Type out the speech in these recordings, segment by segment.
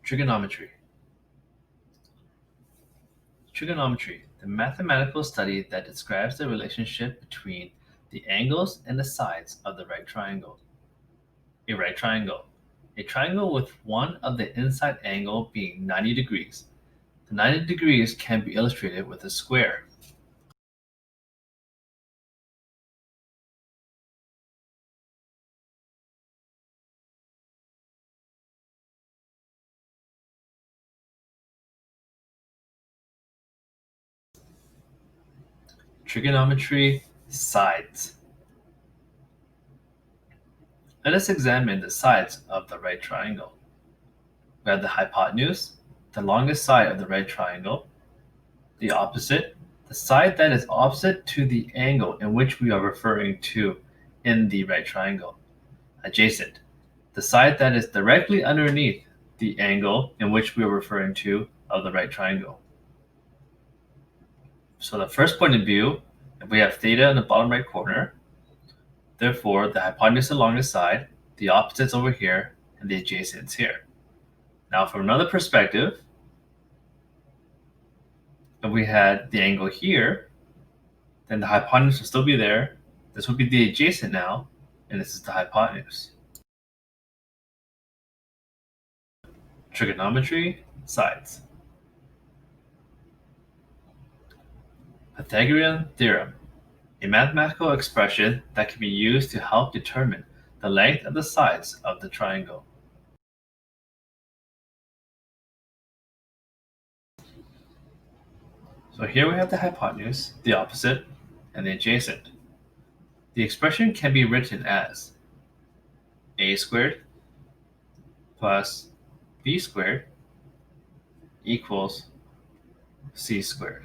Trigonometry. Trigonometry, the mathematical study that describes the relationship between the angles and the sides of the right triangle. A right triangle. A triangle with one of the inside angle being 90 degrees. The 90 degrees can be illustrated with a square. Trigonometry sides. Let us examine the sides of the right triangle. We have the hypotenuse, the longest side of the right triangle, the opposite, the side that is opposite to the angle in which we are referring to in the right triangle. Adjacent, the side that is directly underneath the angle in which we are referring to of the right triangle. So the first point of view, if we have theta in the bottom right corner, therefore the hypotenuse is the longest side, the opposite is over here, and the adjacent is here. Now from another perspective, if we had the angle here, then the hypotenuse will still be there. This would be the adjacent now, and this is the hypotenuse. Trigonometry sides. Pythagorean Theorem, a mathematical expression that can be used to help determine the length of the sides of the triangle. So here we have the hypotenuse, the opposite, and the adjacent. The expression can be written as a squared plus b squared equals c squared.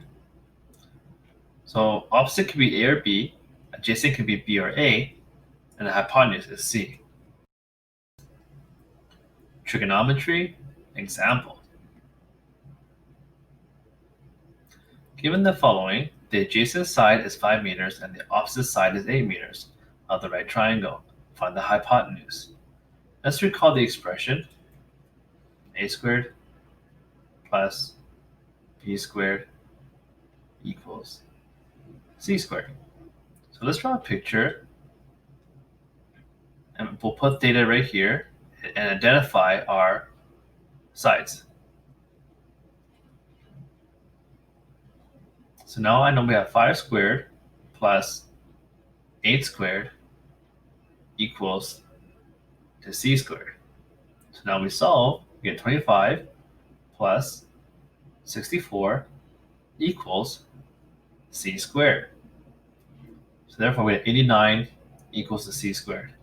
So opposite can be a or b, adjacent can be b or a, and the hypotenuse is c. Trigonometry example. Given the following, the adjacent side is 5 meters and the opposite side is 8 meters of the right triangle. Find the hypotenuse. Let's recall the expression a squared plus b squared equals c squared. So let's draw a picture, and we'll put theta right here and identify our sides. So now I know we have 5 squared plus 8 squared equals to c squared. So now we solve, we get 25 plus 64 equals c squared. So therefore we have 89 equals to c squared.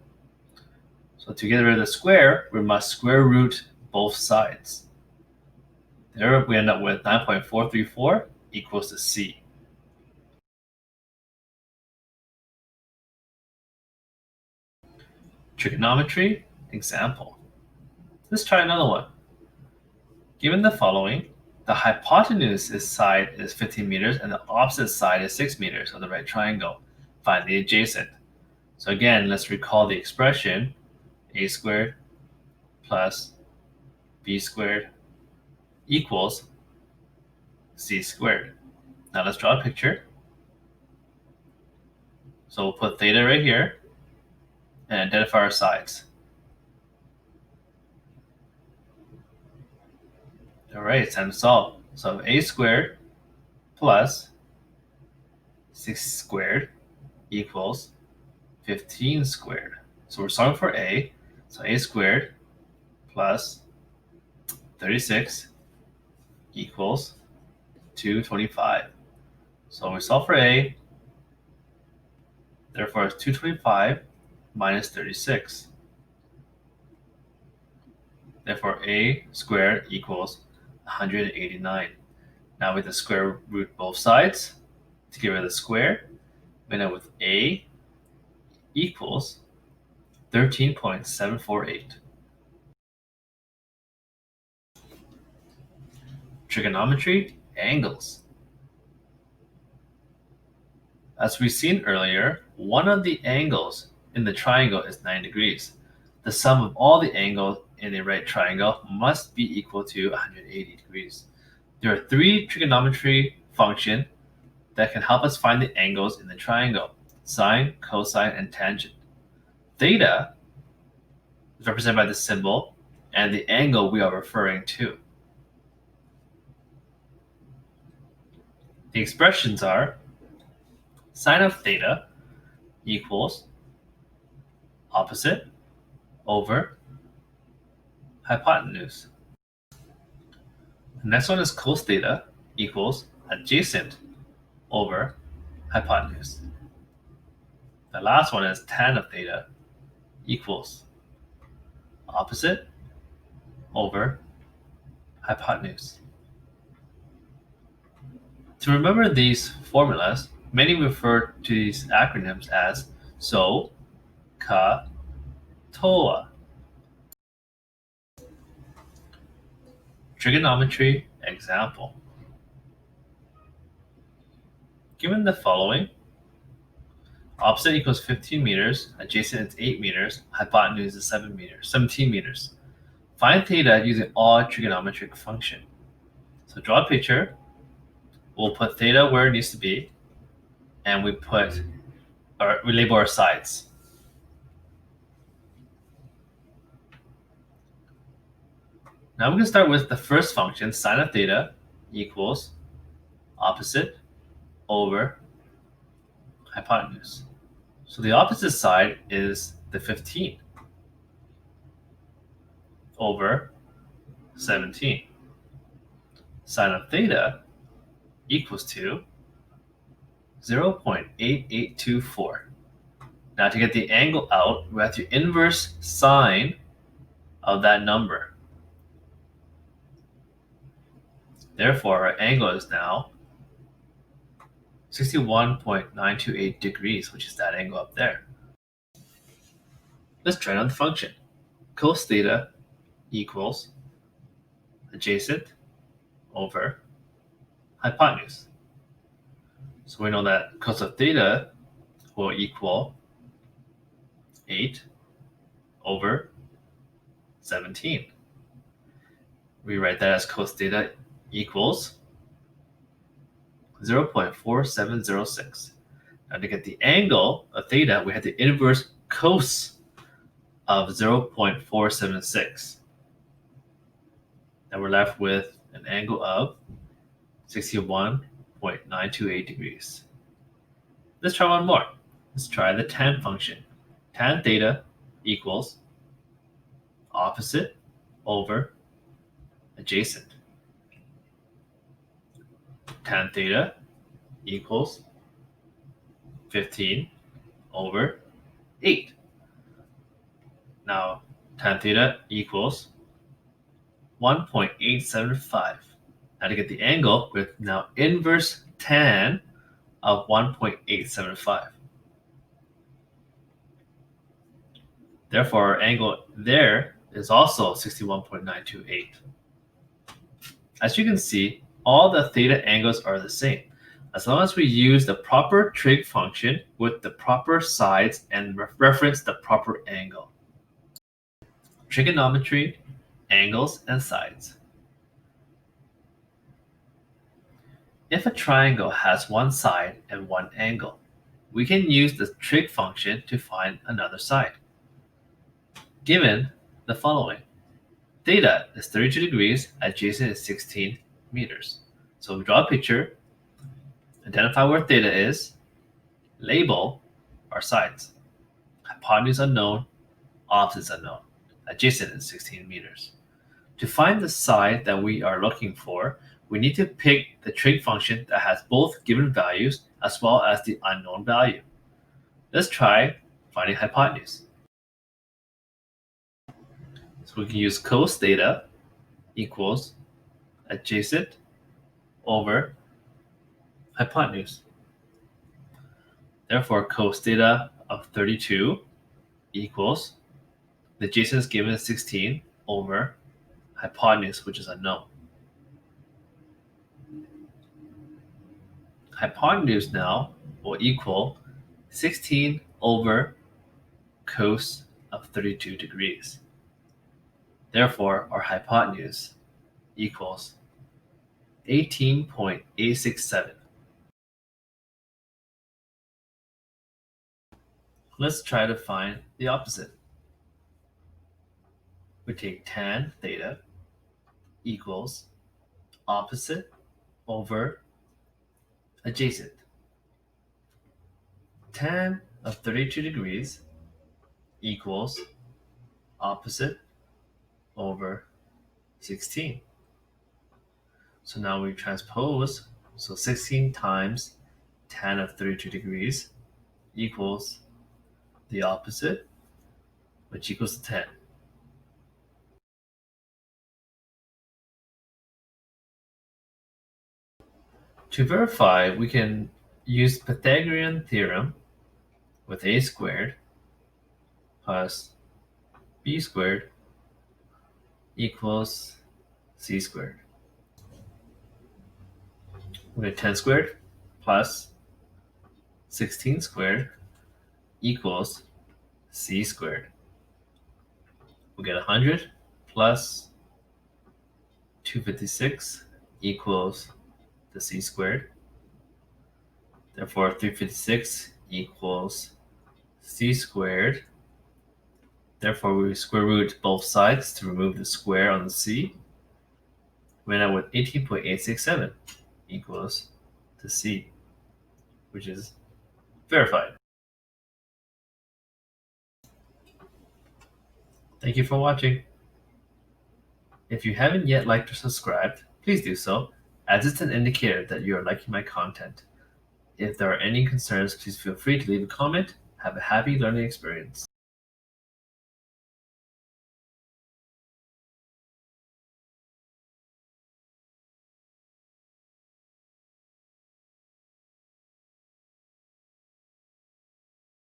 So to get rid of the square, we must square root both sides. There we end up with 9.434 equals to c. Trigonometry example. Let's try another one. Given the following, the hypotenuse side is 15 meters and the opposite side is 6 meters of the right triangle. Find the adjacent. So again, let's recall the expression a squared plus b squared equals c squared. Now let's draw a picture. So we'll put theta right here and identify our sides. All right, it's time to solve. So a squared plus 6 squared equals 15 squared. So we're solving for a. So a squared plus 36 equals 225. So we solve for a. Therefore, it's 225 minus 36. Therefore, a squared equals 189. Now we have to square root both sides to get rid of the square. We end up with a equals 13.748. Trigonometry angles. As we've seen earlier, one of the angles in the triangle is 9 degrees. The sum of all the angles in a right triangle must be equal to 180 degrees. There are three trigonometry functions that can help us find the angles in the triangle: sine, cosine, and tangent. Theta is represented by the symbol and the angle we are referring to. The expressions are sine of theta equals opposite over hypotenuse. The next one is cos theta equals adjacent over hypotenuse. The last one is tan of theta equals opposite over hypotenuse. To remember these formulas, many refer to these acronyms as SOH CAH TOA. Trigonometry example. Given the following, opposite equals 15 meters, adjacent is 8 meters, hypotenuse is 17 meters. Find theta using all trigonometric function. So draw a picture. We'll put theta where it needs to be, and we label our sides. Now we can start with the first function, sine of theta equals opposite over hypotenuse. So the opposite side is the 15 over 17. Sine of theta equals to 0.8824. Now to get the angle out, we have to inverse sine of that number. Therefore, our angle is now 61.928 degrees, which is that angle up there. Let's try out the function. Cos theta equals adjacent over hypotenuse. So we know that cos of theta will equal 8 over 17. We write that as cos theta equals 0.4706. Now to get the angle of theta, we have to inverse cos of 0.476. And we're left with an angle of 61.928 degrees. Let's try one more. Let's try the tan function. Tan theta equals opposite over adjacent. Tan theta equals 15 over 8. Now, tan theta equals 1.875. Now to get the angle, we have now inverse tan of 1.875. Therefore, our angle there is also 61.928. As you can see, all the theta angles are the same, as long as we use the proper trig function with the proper sides and reference the proper angle. Trigonometry, angles, and sides. If a triangle has one side and one angle, we can use the trig function to find another side. Given the following. Theta is 32 degrees, adjacent is 16 meters. So we draw a picture, identify where theta is, label our sides. Hypotenuse unknown, opposites unknown. Adjacent is 16 meters. To find the side that we are looking for, we need to pick the trig function that has both given values as well as the unknown value. Let's try finding hypotenuse. So we can use cos theta equals adjacent over hypotenuse. Therefore, cos theta of 32 equals the adjacent is given as 16 over hypotenuse, which is unknown. Hypotenuse now will equal 16 over cos of 32 degrees. Therefore, our hypotenuse equals 18.867. Let's try to find the opposite. We take tan theta equals opposite over adjacent. Tan of 32 degrees equals opposite over 16. So now we transpose, so 16 times tan of 32 degrees equals the opposite, which equals 10. To verify, we can use Pythagorean Theorem with a squared plus b squared equals c squared. We get 10 squared plus 16 squared equals c squared. We get 100 plus 256 equals the c squared. Therefore, 356 equals c squared. Therefore, we square root both sides to remove the square on the c. We end up with 18.867 equals the c, which is verified. Thank you for watching. If you haven't yet liked or subscribed, please do so, as it's an indicator that you are liking my content. If there are any concerns, please feel free to leave a comment. Have a happy learning experience.